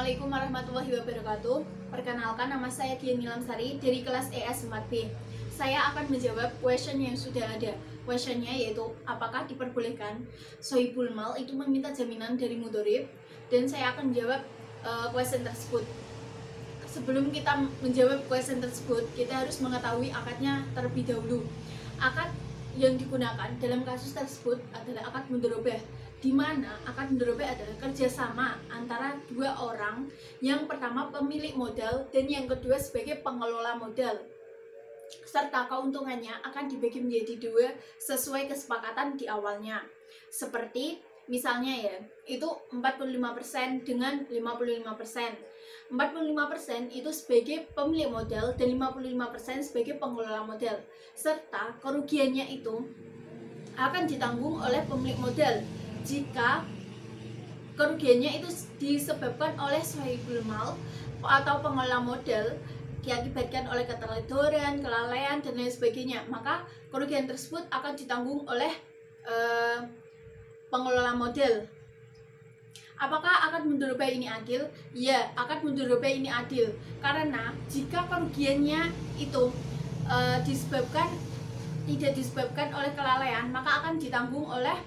Assalamualaikum warahmatullahi wabarakatuh. Perkenalkan, nama saya Dian Nilamsari dari kelas ES 4B. Saya akan menjawab question yang sudah ada. Questionnya yaitu, apakah diperbolehkan sohibul mal itu meminta jaminan dari mudhorib? Dan saya akan menjawab question tersebut. Sebelum kita menjawab question tersebut, kita harus mengetahui akadnya terlebih dahulu. Akad yang digunakan dalam kasus tersebut adalah akad mudharabah, di mana akad mudharabah adalah kerjasama antara dua orang, yang pertama pemilik modal dan yang kedua sebagai pengelola modal, serta keuntungannya akan dibagi menjadi dua sesuai kesepakatan di awalnya. Seperti misalnya ya, itu 45% dengan 55%. 45% itu sebagai pemilik modal dan 55% sebagai pengelola modal, serta kerugiannya itu akan ditanggung oleh pemilik modal jika kerugiannya itu disebabkan oleh sohibul mal atau pengelola modal, diakibatkan oleh keteledoran, kelalaian, dan lain sebagainya. Maka kerugian tersebut akan ditanggung oleh pengelola modal. Apakah akad mudharabah ini adil? Ya, akad mudharabah ini adil karena jika kerugiannya itu tidak disebabkan oleh kelalaian, maka akan ditanggung oleh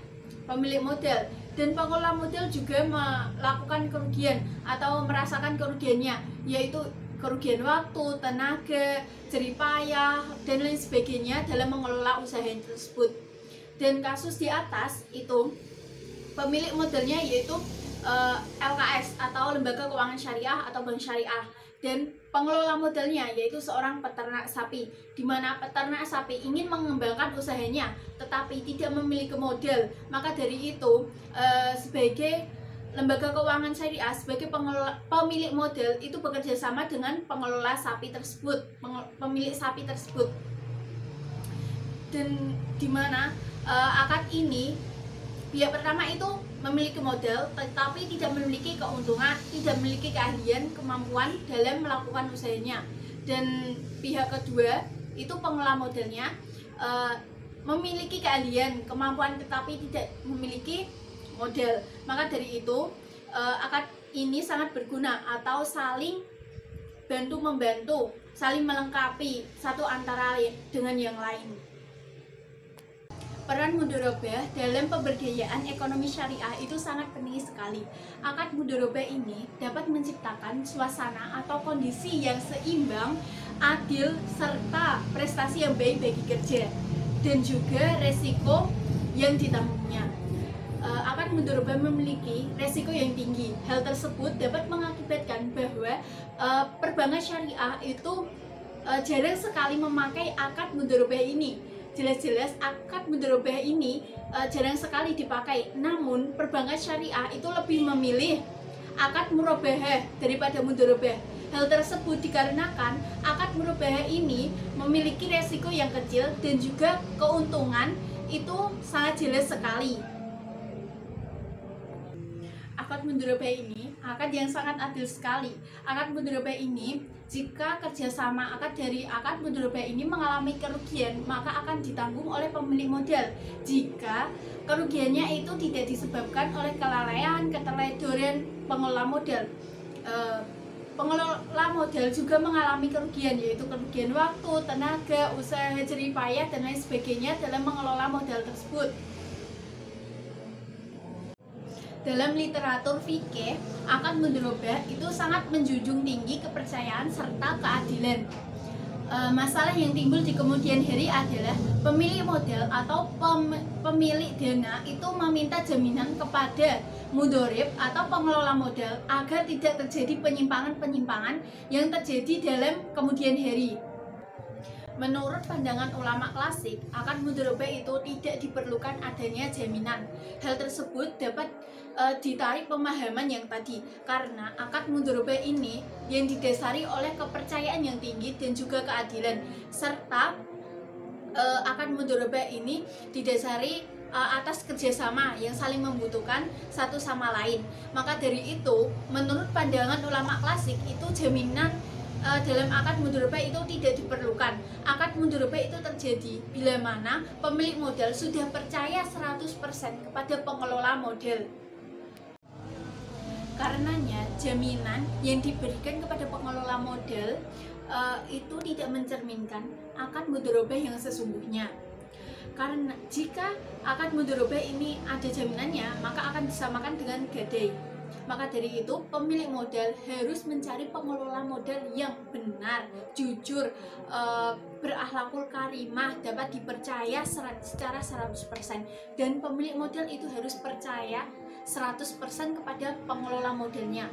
pemilik modal, dan pengelola modal juga melakukan kerugian atau merasakan kerugiannya, yaitu kerugian waktu, tenaga, jerih payah, dan lain sebagainya dalam mengelola usaha tersebut. Dan kasus di atas itu pemilik modalnya yaitu LKS atau Lembaga Keuangan Syariah atau Bank Syariah, dan pengelola modalnya yaitu seorang peternak sapi, di mana peternak sapi ingin mengembangkan usahanya tetapi tidak memiliki modal. Maka dari itu sebagai Lembaga Keuangan Syariah sebagai pemilik modal itu bekerja sama dengan pengelola sapi tersebut, pemilik sapi tersebut, dan di mana akad ini pihak pertama itu memiliki modal tetapi tidak memiliki keuntungan, tidak memiliki keahlian, kemampuan dalam melakukan usahanya, dan pihak kedua itu pengelola modalnya memiliki keahlian, kemampuan tetapi tidak memiliki modal. Maka dari itu akad ini sangat berguna atau saling bantu-membantu, saling melengkapi satu antara dengan yang lain. Peran mudharabah dalam pemberdayaan ekonomi syariah itu sangat penting sekali. Akad mudharabah ini dapat menciptakan suasana atau kondisi yang seimbang, adil, serta prestasi yang baik bagi kerja, dan juga resiko yang ditanggungnya. Akad mudharabah memiliki resiko yang tinggi. Hal tersebut dapat mengakibatkan bahwa perbankan syariah itu jarang sekali memakai akad mudharabah ini. Jelas-jelas akad mudharabah ini jarang sekali dipakai. Namun perbankan syariah itu lebih memilih akad murabahah daripada mudharabah. Hal tersebut dikarenakan akad murabahah ini memiliki resiko yang kecil dan juga keuntungan itu sangat jelas sekali. Akad mudharabah ini akad yang sangat adil sekali. Akad mudharabah ini, jika kerjasama dari akad mudharabah ini mengalami kerugian, maka akan ditanggung oleh pemilik modal. Jika kerugiannya itu tidak disebabkan oleh kelalaian, keteledoran pengelola modal, pengelola modal juga mengalami kerugian, yaitu kerugian waktu, tenaga, usaha, jerih payah, dan lain sebagainya dalam mengelola modal tersebut. Dalam literatur fikih, akad mudharabah itu sangat menjunjung tinggi kepercayaan serta keadilan. Masalah yang timbul di kemudian hari adalah pemilik modal atau pemilik dana itu meminta jaminan kepada mudharib atau pengelola modal agar tidak terjadi penyimpangan-penyimpangan yang terjadi dalam kemudian hari. Menurut pandangan ulama klasik, akad mudharabah itu tidak diperlukan adanya jaminan. Hal tersebut dapat ditarik pemahaman yang tadi, karena akad mudharabah ini yang didasari oleh kepercayaan yang tinggi dan juga keadilan, serta akad mudharabah ini didasari atas kerjasama yang saling membutuhkan satu sama lain. Maka dari itu, menurut pandangan ulama klasik itu jaminan dalam akad mudharabah itu tidak diperlukan. Akad mudharabah itu terjadi bila mana pemilik modal sudah percaya 100% kepada pengelola modal. Karenanya jaminan yang diberikan kepada pengelola modal itu tidak mencerminkan akad mudharabah yang sesungguhnya. Karena jika akad mudharabah ini ada jaminannya, maka akan disamakan dengan gadai. Maka dari itu pemilik modal harus mencari pengelola modal yang benar, jujur, berakhlakul karimah, dapat dipercaya secara 100%. Dan pemilik modal itu harus percaya 100% kepada pengelola modalnya.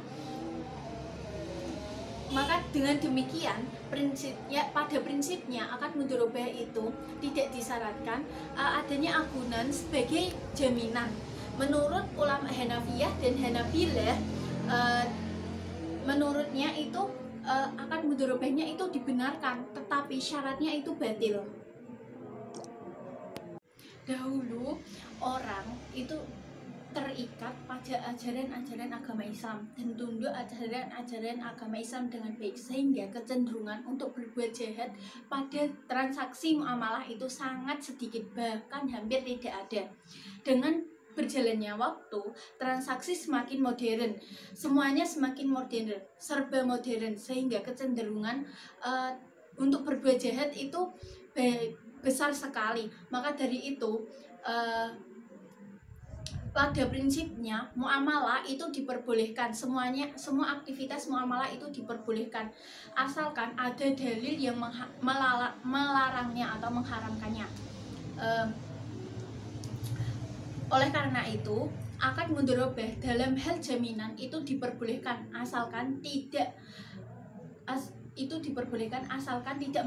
Maka dengan demikian pada prinsipnya akad mudharabah itu tidak disyaratkan adanya agunan sebagai jaminan. Menurut ulama Hanafiyah dan Hanabilah, menurutnya itu akad mudharabahnya itu dibenarkan, tetapi syaratnya itu batil. Dahulu orang itu terikat pada ajaran-ajaran agama Islam dan tunduk ajaran-ajaran agama Islam dengan baik, sehingga kecenderungan untuk berbuat jahat pada transaksi muamalah itu sangat sedikit, bahkan hampir tidak ada. Dengan berjalannya waktu, transaksi semakin modern, semuanya semakin modern, serba modern, sehingga kecenderungan untuk berbuat jahat itu besar sekali. Maka dari itu pada prinsipnya muamalah itu diperbolehkan, semua aktivitas muamalah itu diperbolehkan, asalkan ada dalil yang melarangnya atau mengharamkannya. Oleh karena itu akad mudharabah dalam hal jaminan itu diperbolehkan asalkan tidak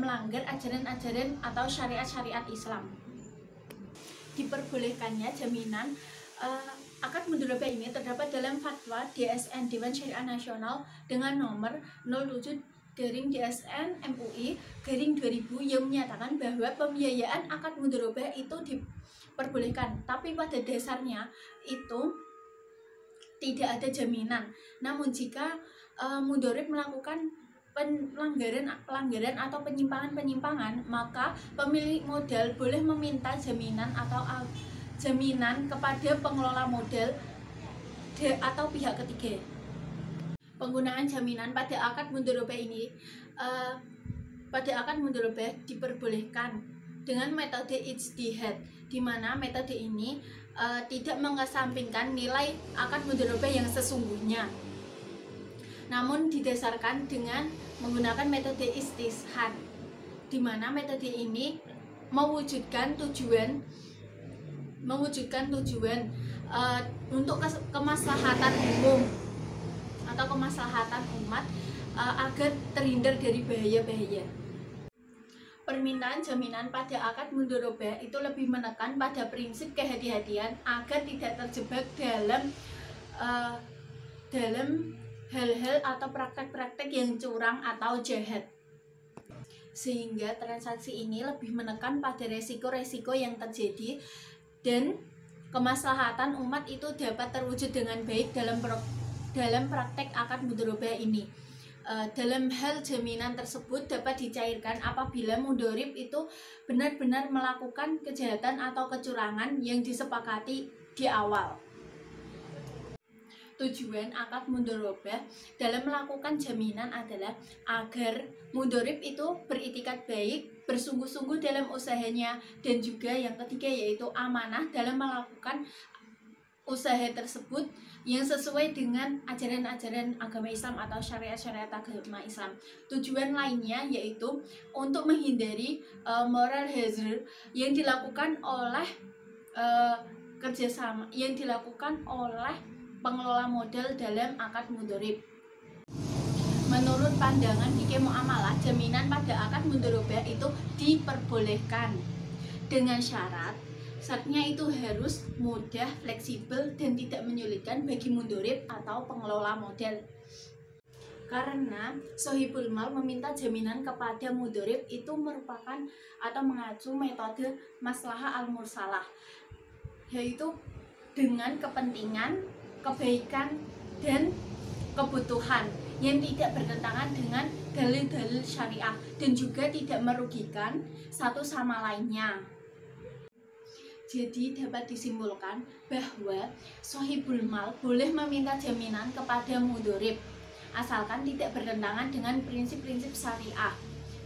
melanggar ajaran-ajaran atau syariat-syariat Islam. Diperbolehkannya jaminan akad mudharabah ini terdapat dalam fatwa DSN Dewan Syariah Nasional dengan nomor 07/DSN MUI 2000 yang menyatakan bahwa pembiayaan akad mudharabah itu diperbolehkan, tapi pada dasarnya itu tidak ada jaminan. Namun jika mudharib melakukan pelanggaran atau penyimpangan, maka pemilik modal boleh meminta jaminan kepada pengelola modal atau pihak ketiga. Penggunaan jaminan pada akad mudharabah ini diperbolehkan dengan metode ijtihad, di mana metode ini tidak mengesampingkan nilai akad mudharabah yang sesungguhnya, namun didasarkan dengan menggunakan metode istishad, di mana metode ini mewujudkan tujuan untuk kemaslahatan umum atau kemaslahatan umat agar terhindar dari bahaya-bahaya. Permintaan jaminan pada akad mudharabah itu lebih menekan pada prinsip kehati-hatian agar tidak terjebak dalam hal-hal atau praktek-praktek yang curang atau jahat, sehingga transaksi ini lebih menekan pada resiko-resiko yang terjadi dan kemaslahatan umat itu dapat terwujud dengan baik dalam praktek akad mudharabah ini. Dalam hal jaminan tersebut dapat dicairkan apabila mudharib itu benar-benar melakukan kejahatan atau kecurangan yang disepakati di awal. Tujuan akad mudharabah dalam melakukan jaminan adalah agar mudharib itu beritikat baik, bersungguh-sungguh dalam usahanya, dan juga yang ketiga yaitu amanah dalam melakukan usaha tersebut yang sesuai dengan ajaran-ajaran agama Islam atau syariat-syariat agama Islam. Tujuan lainnya yaitu untuk menghindari moral hazard yang dilakukan oleh pengelola modal dalam akad mudharib. Menurut pandangan fikih muamalah, jaminan pada akad mudharabah itu diperbolehkan dengan syaratnya itu harus mudah, fleksibel, dan tidak menyulitkan bagi mudharib atau pengelola modal. Karena Sohibul Mal meminta jaminan kepada mudharib itu merupakan atau mengacu metode maslahah al-mursalah, yaitu dengan kepentingan, kebaikan, dan kebutuhan yang tidak bertentangan dengan dalil-dalil syariah dan juga tidak merugikan satu sama lainnya. Jadi dapat disimpulkan bahwa sohibul mal boleh meminta jaminan kepada mudhorib asalkan tidak bertentangan dengan prinsip-prinsip syariah.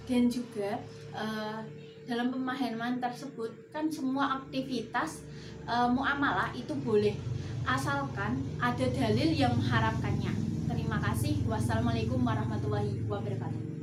Dan juga dalam pemahaman tersebut kan semua aktivitas muamalah itu boleh asalkan ada dalil yang mengharamkannya. Terima kasih. Wassalamualaikum warahmatullahi wabarakatuh.